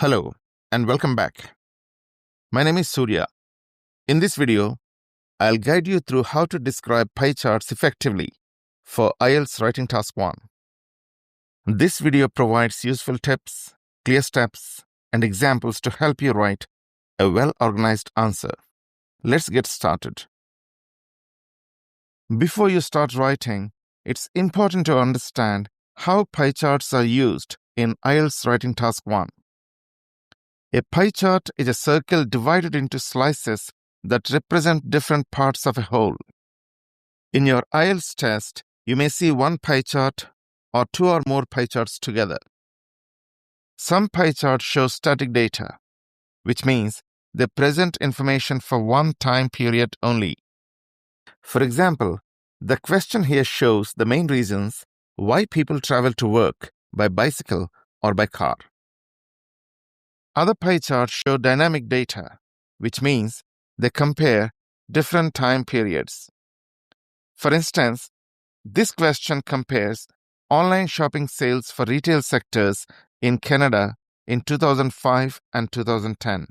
Hello and welcome back. My name is Surya. In this video, I'll guide you through how to describe pie charts effectively for IELTS Writing Task 1. This video provides useful tips, clear steps, and examples to help you write a well-organized answer. Let's get started. Before you start writing, it's important to understand how pie charts are used in IELTS Writing Task 1. A pie chart is a circle divided into slices that represent different parts of a whole. In your IELTS test, you may see one pie chart or two or more pie charts together. Some pie charts show static data, which means they present information for one time period only. For example, the question here shows the main reasons why people travel to work by bicycle or by car. Other pie charts show dynamic data, which means they compare different time periods. For instance, this question compares online shopping sales for retail sectors in Canada in 2005 and 2010.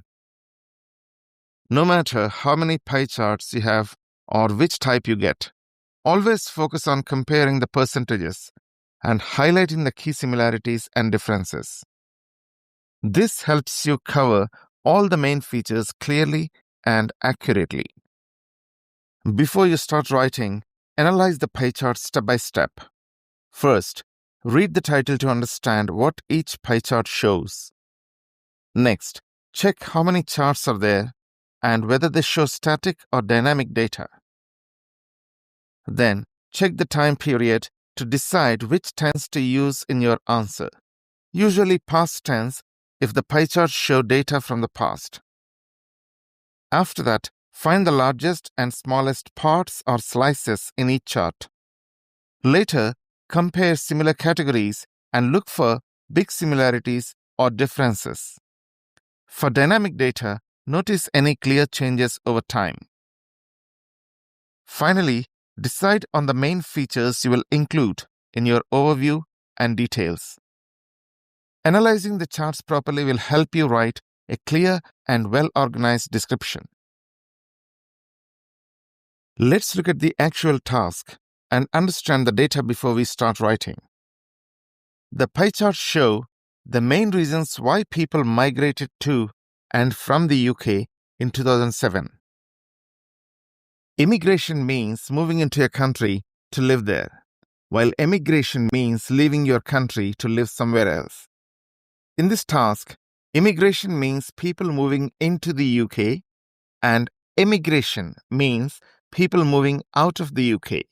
No matter how many pie charts you have or which type you get, always focus on comparing the percentages and highlighting the key similarities and differences. This helps you cover all the main features clearly and accurately. Before you start writing, analyze the pie chart step by step. First, read the title to understand what each pie chart shows. Next, check how many charts are there and whether they show static or dynamic data. Then, check the time period to decide which tense to use in your answer, usually past tense if the pie charts show data from the past. After that, find the largest and smallest parts or slices in each chart. Later, compare similar categories and look for big similarities or differences. For dynamic data, notice any clear changes over time. Finally, decide on the main features you will include in your overview and details. Analyzing the charts properly will help you write a clear and well-organized description. Let's look at the actual task and understand the data before we start writing. The pie charts show the main reasons why people migrated to and from the UK in 2007. Immigration means moving into a country to live there, while emigration means leaving your country to live somewhere else. In this task, immigration means people moving into the UK and emigration means people moving out of the UK.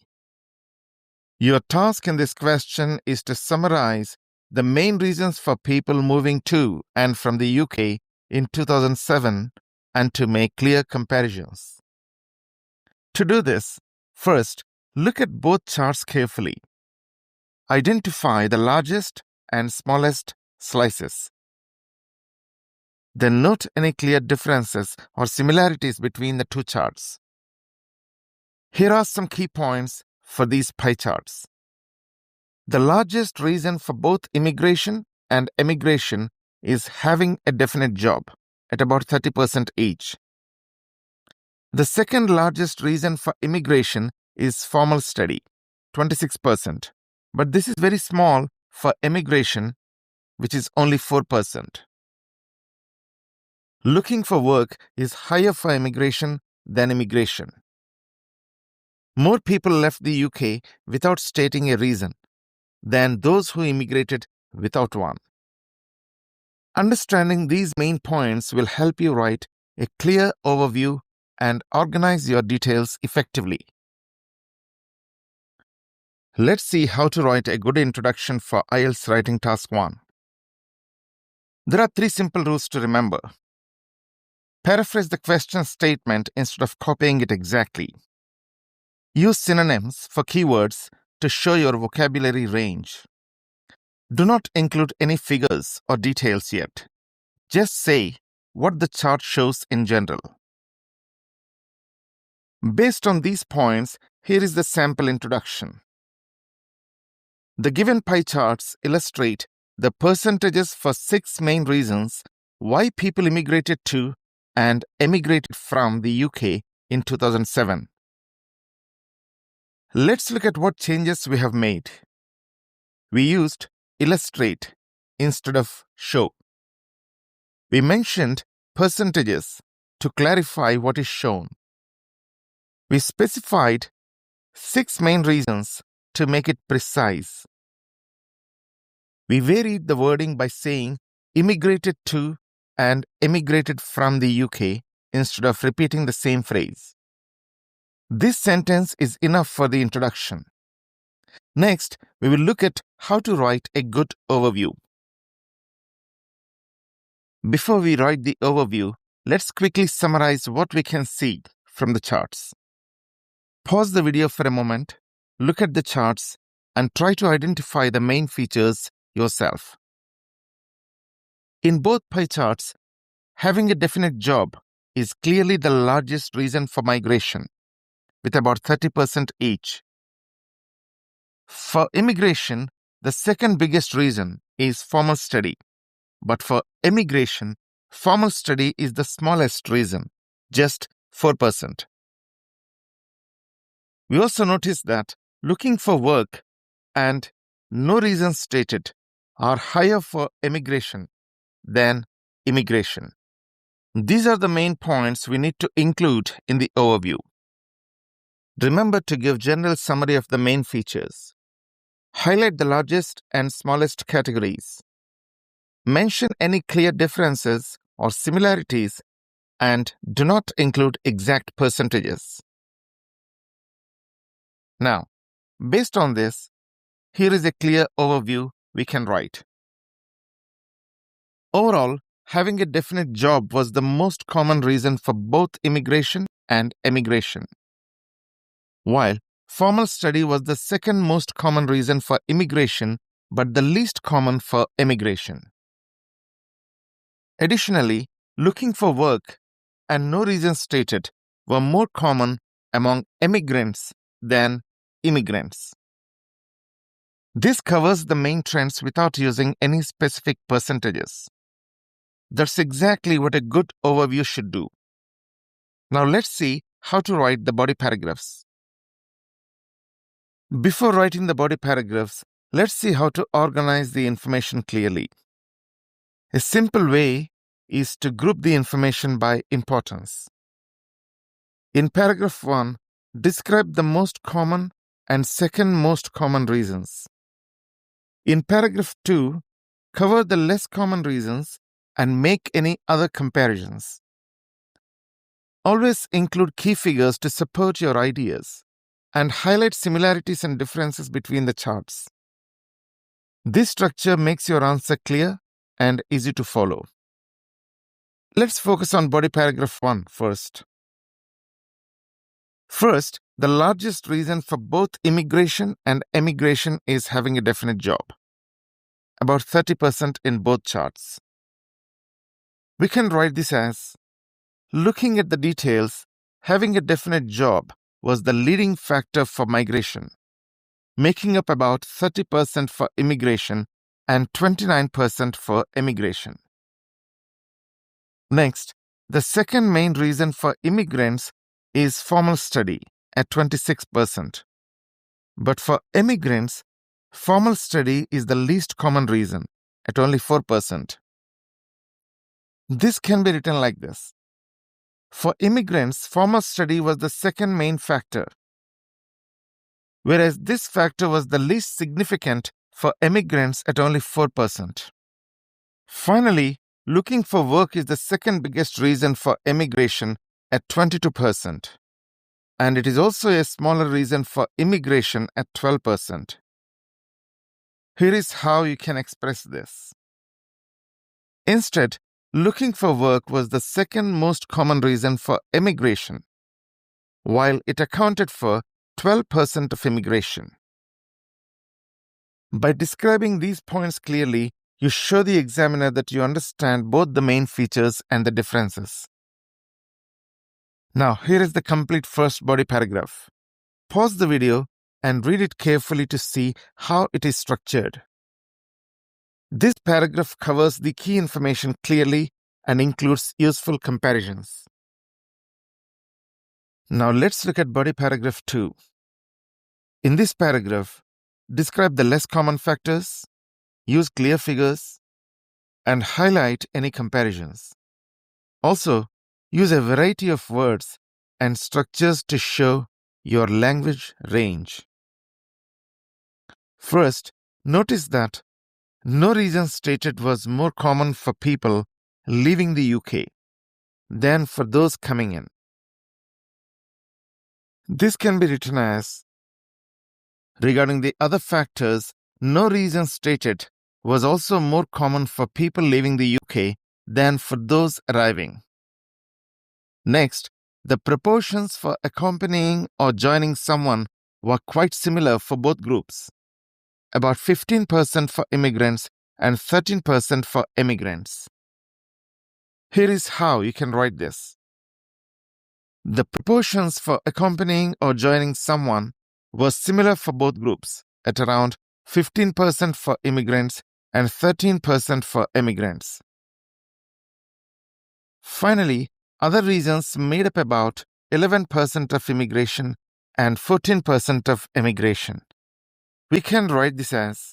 Your task in this question is to summarize the main reasons for people moving to and from the UK in 2007 and to make clear comparisons. To do this, first, look at both charts carefully. Identify the largest and smallest slices. Then note any clear differences or similarities between the two charts. Here are some key points for these pie charts. The largest reason for both immigration and emigration is having a definite job at about 30% each. The second largest reason for immigration is formal study, 26%, but this is very small for emigration, which is only 4%. Looking for work is higher for immigration than immigration. More people left the UK without stating a reason than those who immigrated without one. Understanding these main points will help you write a clear overview and organize your details effectively. Let's see how to write a good introduction for IELTS Writing Task 1. There are 3 simple rules to remember. Paraphrase the question statement instead of copying it exactly. Use synonyms for keywords to show your vocabulary range. Do not include any figures or details yet. Just say what the chart shows in general. Based on these points, here is the sample introduction. The given pie charts illustrate the percentages for 6 main reasons why people immigrated to and emigrated from the UK in 2007. Let's look at what changes we have made. We used illustrate instead of show. We mentioned percentages to clarify what is shown. We specified 6 main reasons to make it precise. We varied the wording by saying immigrated to and emigrated from the UK instead of repeating the same phrase. This sentence is enough for the introduction. Next, we will look at how to write a good overview. Before we write the overview, let's quickly summarize what we can see from the charts. Pause the video for a moment, look at the charts, and try to identify the main features yourself. In both pie charts, having a definite job is clearly the largest reason for migration, with about 30% each. For immigration, the second biggest reason is formal study. But for emigration, formal study is the smallest reason, just 4%. We also noticed that looking for work and no reason stated are higher for emigration than immigration. These are the main points we need to include in the overview. Remember to give general summary of the main features. Highlight the largest and smallest categories. Mention any clear differences or similarities and do not include exact percentages. Now, based on this, here is a clear overview we can write. Overall, having a definite job was the most common reason for both immigration and emigration, while formal study was the second most common reason for immigration but the least common for emigration. Additionally, looking for work and no reason stated were more common among emigrants than immigrants. This covers the main trends without using any specific percentages. That's exactly what a good overview should do. Now let's see how to write the body paragraphs. Before writing the body paragraphs, let's see how to organize the information clearly. A simple way is to group the information by importance. In paragraph 1, describe the most common and second most common reasons. In paragraph 2, cover the less common reasons and make any other comparisons. Always include key figures to support your ideas and highlight similarities and differences between the charts. This structure makes your answer clear and easy to follow. Let's focus on body paragraph 1 first. First, the largest reason for both immigration and emigration is having a definite job, about 30% in both charts. We can write this as, looking at the details, having a definite job was the leading factor for migration, making up about 30% for immigration and 29% for emigration. Next, the second main reason for immigrants is formal study at 26%. But for immigrants, formal study is the least common reason at only 4%. This can be written like this. For immigrants, formal study was the second main factor, whereas this factor was the least significant for immigrants at only 4%. Finally, looking for work is the second biggest reason for emigration at 22%, and it is also a smaller reason for immigration at 12%. Here is how you can express this. Instead, looking for work was the second most common reason for emigration, while it accounted for 12% of immigration. By describing these points clearly, you show the examiner that you understand both the main features and the differences. Now, here is the complete first body paragraph. Pause the video and read it carefully to see how it is structured. This paragraph covers the key information clearly and includes useful comparisons. Now let's look at body paragraph 2. In this paragraph, describe the less common factors, use clear figures, and highlight any comparisons. Also, use a variety of words and structures to show your language range. First, notice that no reason stated was more common for people leaving the UK than for those coming in. This can be written as, regarding the other factors, no reason stated was also more common for people leaving the UK than for those arriving. Next, the proportions for accompanying or joining someone were quite similar for both groups, about 15% for immigrants and 13% for emigrants. Here is how you can write this. The proportions for accompanying or joining someone were similar for both groups, at around 15% for immigrants and 13% for emigrants. Finally, other reasons made up about 11% of immigration and 14% of emigration. We can write this as,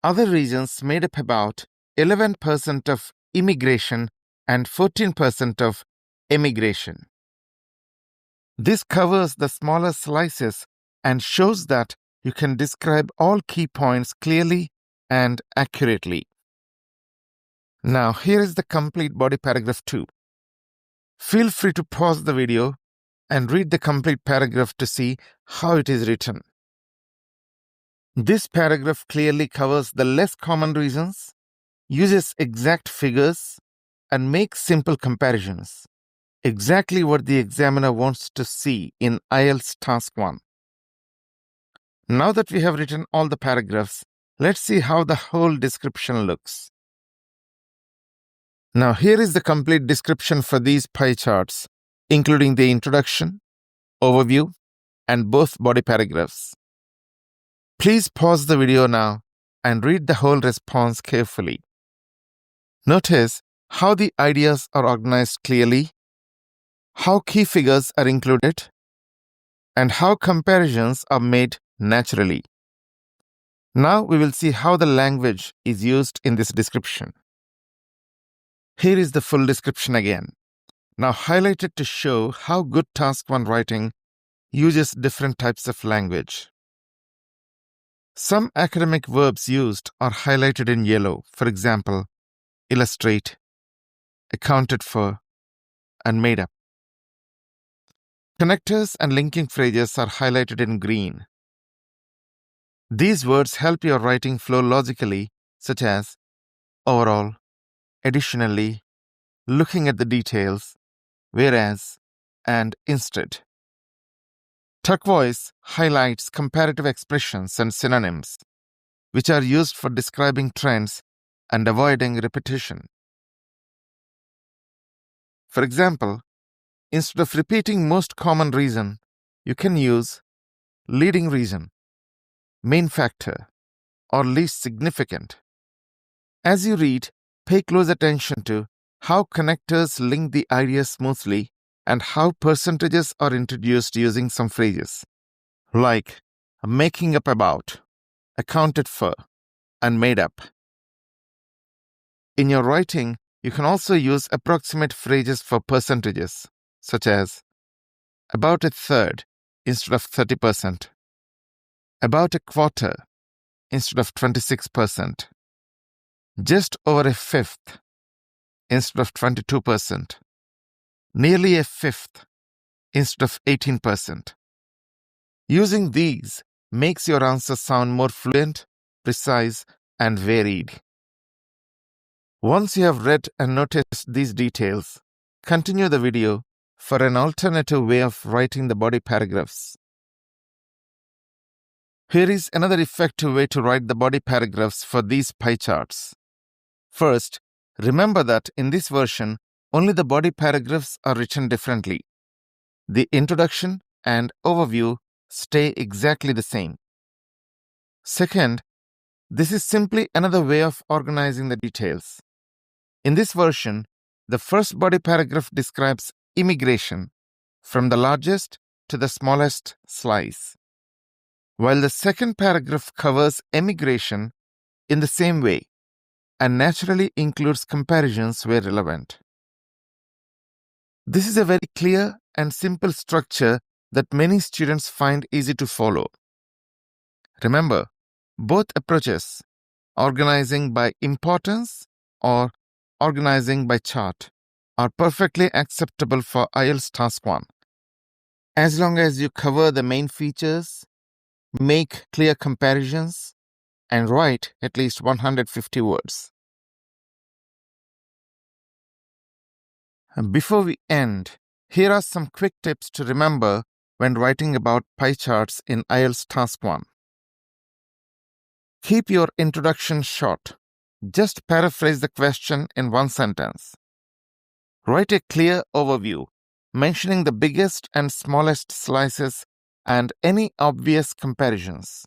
other reasons made up about 11% of immigration and 14% of emigration. This covers the smaller slices and shows that you can describe all key points clearly and accurately. Now, here is the complete body paragraph 2. Feel free to pause the video and read the complete paragraph to see how it is written. This paragraph clearly covers the less common reasons, uses exact figures, and makes simple comparisons. Exactly what the examiner wants to see in IELTS Task 1. Now that we have written all the paragraphs, let's see how the whole description looks. Now here is the complete description for these pie charts, including the introduction, overview, and both body paragraphs. Please pause the video now and read the whole response carefully. Notice how the ideas are organized clearly, how key figures are included, and how comparisons are made naturally. Now we will see how the language is used in this description. Here is the full description again, now highlighted to show how good Task 1 writing uses different types of language. Some academic verbs used are highlighted in yellow, for example, illustrate, accounted for, and made up. Connectors and linking phrases are highlighted in green. These words help your writing flow logically, such as overall, additionally, looking at the details, whereas, and instead. Turquoise highlights comparative expressions and synonyms, which are used for describing trends and avoiding repetition. For example, instead of repeating most common reason, you can use leading reason, main factor, or least significant. As you read, pay close attention to how connectors link the ideas smoothly and how percentages are introduced using some phrases, like making up about, accounted for, and made up. In your writing, you can also use approximate phrases for percentages, such as about a third instead of 30%, about a quarter instead of 26%, just over a fifth instead of 22%, nearly a fifth instead of 18%. Using these makes your answer sound more fluent, precise, and varied. Once you have read and noticed these details, continue the video for an alternative way of writing the body paragraphs. Here is another effective way to write the body paragraphs for these pie charts. First, remember that in this version, only the body paragraphs are written differently. The introduction and overview stay exactly the same. Second, this is simply another way of organizing the details. In this version, the first body paragraph describes immigration from the largest to the smallest slice, while the second paragraph covers emigration in the same way and naturally includes comparisons where relevant. This is a very clear and simple structure that many students find easy to follow. Remember, both approaches, organizing by importance or organizing by chart, are perfectly acceptable for IELTS Task 1, as long as you cover the main features, make clear comparisons, and write at least 150 words. And before we end, here are some quick tips to remember when writing about pie charts in IELTS Task 1. Keep your introduction short. Just paraphrase the question in one sentence. Write a clear overview, mentioning the biggest and smallest slices and any obvious comparisons.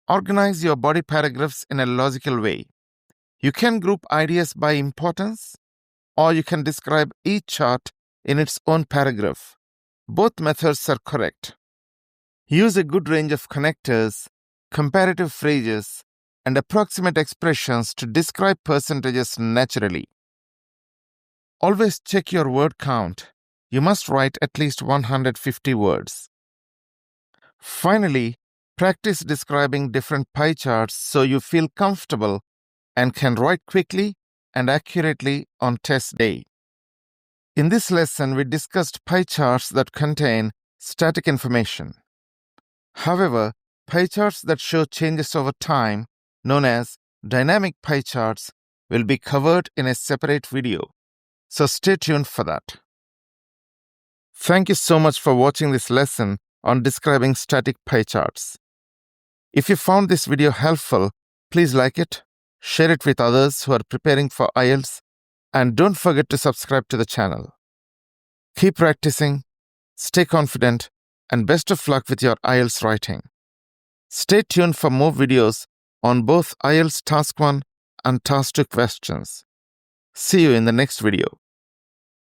Organize your body paragraphs in a logical way. You can group ideas by importance, or you can describe each chart in its own paragraph. Both methods are correct. Use a good range of connectors, comparative phrases, and approximate expressions to describe percentages naturally. Always check your word count. You must write at least 150 words. Finally, practice describing different pie charts so you feel comfortable and can write quickly and accurately on test day. In this lesson, we discussed pie charts that contain static information. However, pie charts that show changes over time, known as dynamic pie charts, will be covered in a separate video, so stay tuned for that. Thank you so much for watching this lesson on describing static pie charts. If you found this video helpful, please like it, share it with others who are preparing for IELTS, and don't forget to subscribe to the channel. Keep practicing, stay confident, and best of luck with your IELTS writing. Stay tuned for more videos on both IELTS Task 1 and Task 2 questions. See you in the next video.